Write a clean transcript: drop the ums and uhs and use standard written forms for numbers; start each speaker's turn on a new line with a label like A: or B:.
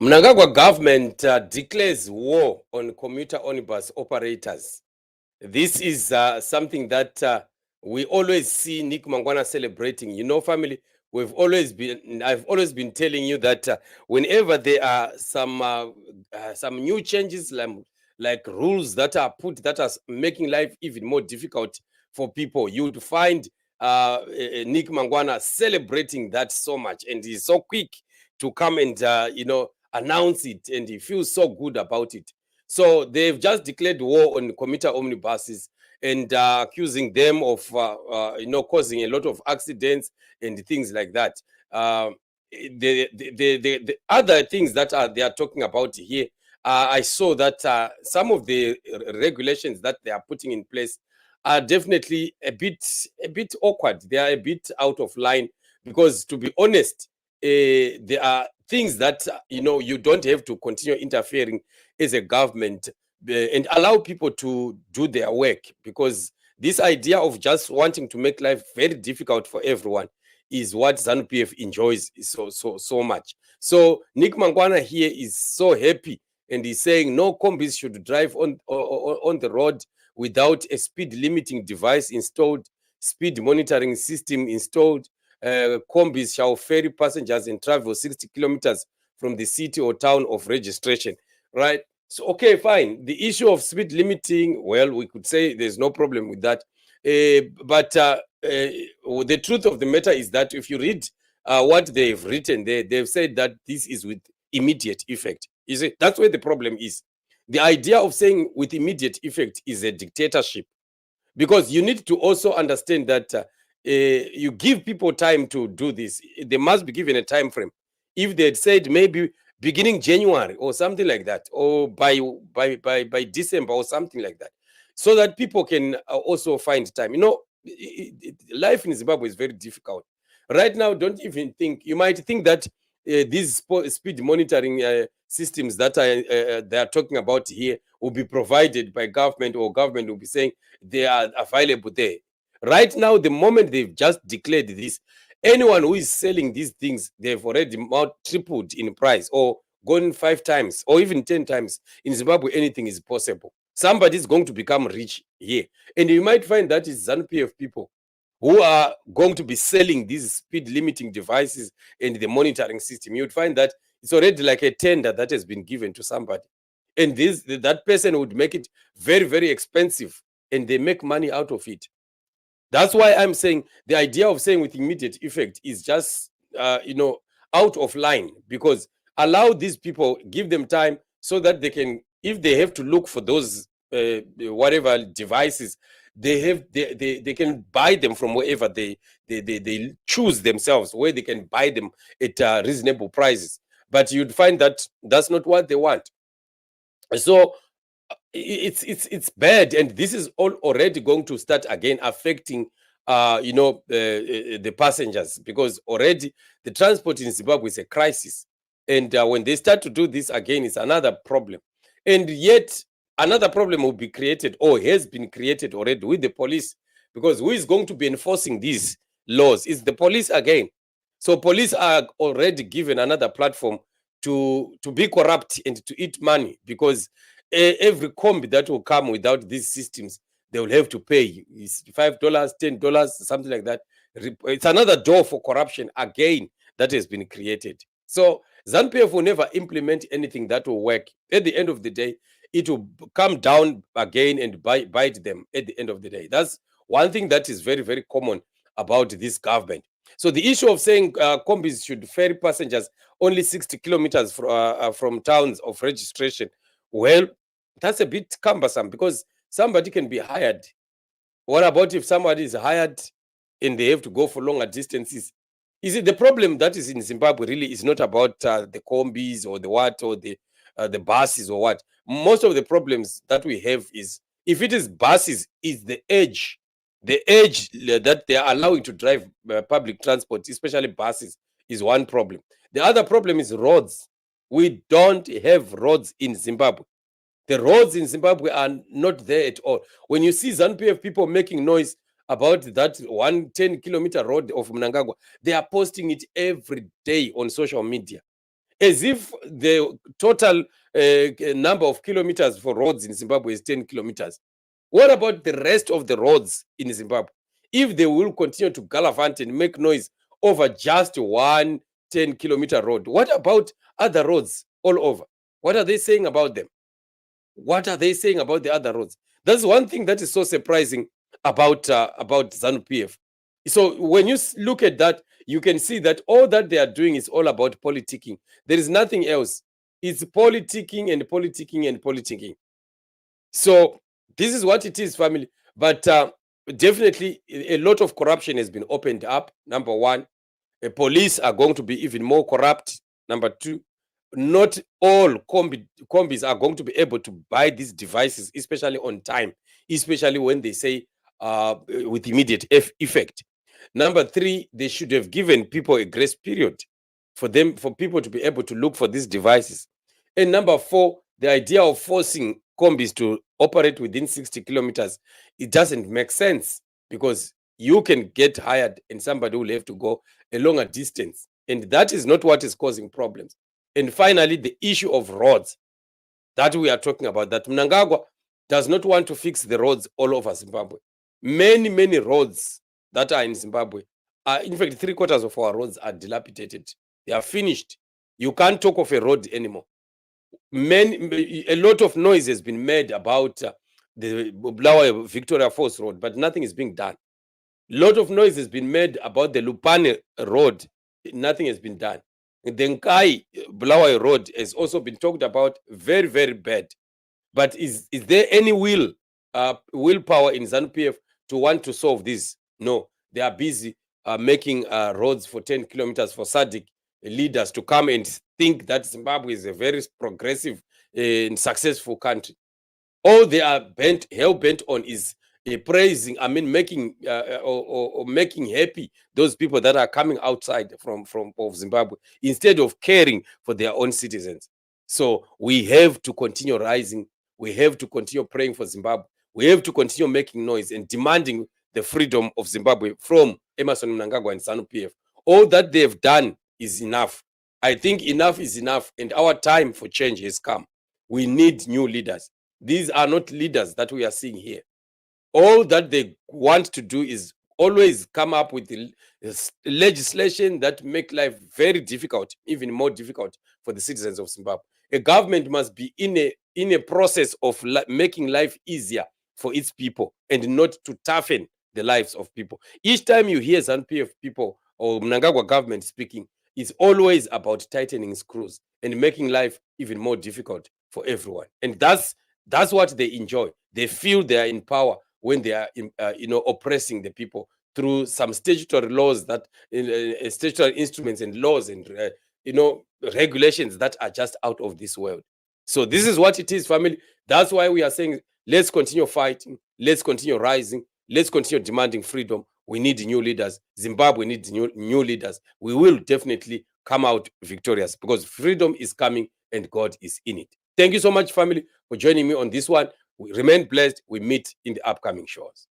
A: Mnangagwa government declares war on commuter omnibus operators. This is something that we always see Nick Mangwana celebrating. You know, family, I've always been telling you that whenever there are some new changes, like rules that are put that are making life even more difficult for people, you would find Nick Mangwana celebrating that so much, and he's so quick to come and announce it, and he feels so good about it. So they've just declared war on commuter omnibuses and accusing them of causing a lot of accidents and things like that. The other things that they are talking about here, I saw that some of the regulations that they are putting in place are definitely a bit awkward. They are a bit out of line because, to be honest, there are things that you don't have to continue interfering as a government and allow people to do their work, because this idea of just wanting to make life very difficult for everyone is what ZANU-PF enjoys so much. So Nick Mangwana here is so happy, and he's saying no combis should drive on the road without a speed limiting device installed, speed monitoring system installed. Combis shall ferry passengers and travel 60 kilometers from the city or town of registration, right? So, okay, fine. The issue of speed limiting, well, we could say there's no problem with that. But the truth of the matter is that if you read what they've written there, they've said that this is with immediate effect. You see, that's where the problem is. The idea of saying with immediate effect is a dictatorship, because you need to also understand that you give people time to do this. They must be given a time frame. If they had said maybe beginning January or something like that, or by December or something like that, so that people can also find time. Life in Zimbabwe is very difficult right now. Don't even think. You might think that these speed monitoring systems that they are talking about here will be provided by government, or government will be saying they are available there. Right now, the moment they've just declared this, anyone who is selling these things, they've already tripled in price, or gone 5 times, or even 10 times. In Zimbabwe, anything is possible. Somebody is going to become rich here. And you might find that it's ZANU-PF people who are going to be selling these speed limiting devices and the monitoring system. You'd find that it's already like a tender that has been given to somebody. And that person would make it very, very expensive, and they make money out of it. That's why I'm saying the idea of saying with immediate effect is just, out of line, because allow these people, give them time so that they can, if they have to look for those whatever devices, they can buy them from wherever they choose themselves, where they can buy them at reasonable prices. But you'd find that that's not what they want. So it's bad, and this is already going to start again affecting the passengers, because already the transport in Zimbabwe is a crisis, and when they start to do this again, it's another problem. And yet another problem will be created, or has been created already, with the police, because who is going to be enforcing these laws? Is the police again. So police are already given another platform to be corrupt and to eat money, because every combi that will come without these systems, they will have to pay. It's $5, $10, something like that. It's another door for corruption again that has been created. So ZANU-PF will never implement anything that will work. At the end of the day, it will come down again and bite them at the end of the day. That's one thing that is very, very common about this government. So the issue of saying combis should ferry passengers only 60 kilometers from towns of registration, well, that's a bit cumbersome, because somebody can be hired. What about if somebody is hired and they have to go for longer distances? You see, the problem that is in Zimbabwe really is not about the combis or the what, or the buses or what. Most of the problems that we have is, if it is buses, is the age that they are allowing to drive public transport, especially buses, is one problem. The other problem is roads. We don't have roads in Zimbabwe. The roads in Zimbabwe are not there at all. When you see ZANU-PF people making noise about that 110-kilometer road of Mnangagwa, they are posting it every day on social media, as if the total number of kilometers for roads in Zimbabwe is 10 kilometers. What about the rest of the roads in Zimbabwe? If they will continue to gallivant and make noise over just one 10-kilometer road, what about other roads all over? What are they saying about them? What are they saying about the other roads? That's one thing that is so surprising about ZANU-PF. So when you look at that, you can see that all that they are doing is all about politicking. There is nothing else. It's politicking and politicking and politicking. So this is what it is, family. But definitely a lot of corruption has been opened up. Number one, the police are going to be even more corrupt. Number two, not all combis are going to be able to buy these devices, especially on time, especially when they say with immediate effect. Number three, they should have given people a grace period for people to be able to look for these devices. And number four, the idea of forcing combis to operate within 60 kilometers, it doesn't make sense, because you can get hired and somebody will have to go a longer distance. And that is not what is causing problems. And finally, the issue of roads that we are talking about, that Mnangagwa does not want to fix the roads all over Zimbabwe. Many roads that are in Zimbabwe are, in fact, 3/4 of our roads are dilapidated. They are finished. You can't talk of a road anymore. A lot of noise has been made about the Bulawayo Victoria Falls Road, but nothing is being done. A lot of noise has been made about the Lupane Road. Nothing has been done. The Nkai Bulawayo Road has also been talked about, very bad. But is there any willpower in ZANU-PF to want to solve this? No, they are busy making roads for 10 kilometers for SADC leaders to come and think that Zimbabwe is a very progressive and successful country. All they are hell bent on is praising, making or making happy those people that are coming outside from Zimbabwe, instead of caring for their own citizens. So we have to continue rising. We have to continue praying for Zimbabwe. We have to continue making noise and demanding the freedom of Zimbabwe from Emmerson Mnangagwa and ZANU-PF. All that they have done is enough. I think enough is enough, and our time for change has come. We need new leaders. These are not leaders that we are seeing here. All that they want to do is always come up with the legislation that make life very difficult, even more difficult for the citizens of Zimbabwe. A government must be in a process of making life easier for its people, and not to toughen the lives of people. Each time you hear ZANU-PF people or Mnangagwa government speaking, it's always about tightening screws and making life even more difficult for everyone. And that's what they enjoy. They feel they are in power when they are oppressing the people through some statutory laws, that statutory instruments and laws and regulations that are just out of this world. So this is what it is, family. That's why we are saying, let's continue fighting, let's continue rising, let's continue demanding freedom. We need new leaders. Zimbabwe needs new leaders. We will definitely come out victorious, because freedom is coming and God is in it. Thank you so much, family, for joining me on this one. We remain blessed. We meet in the upcoming shows.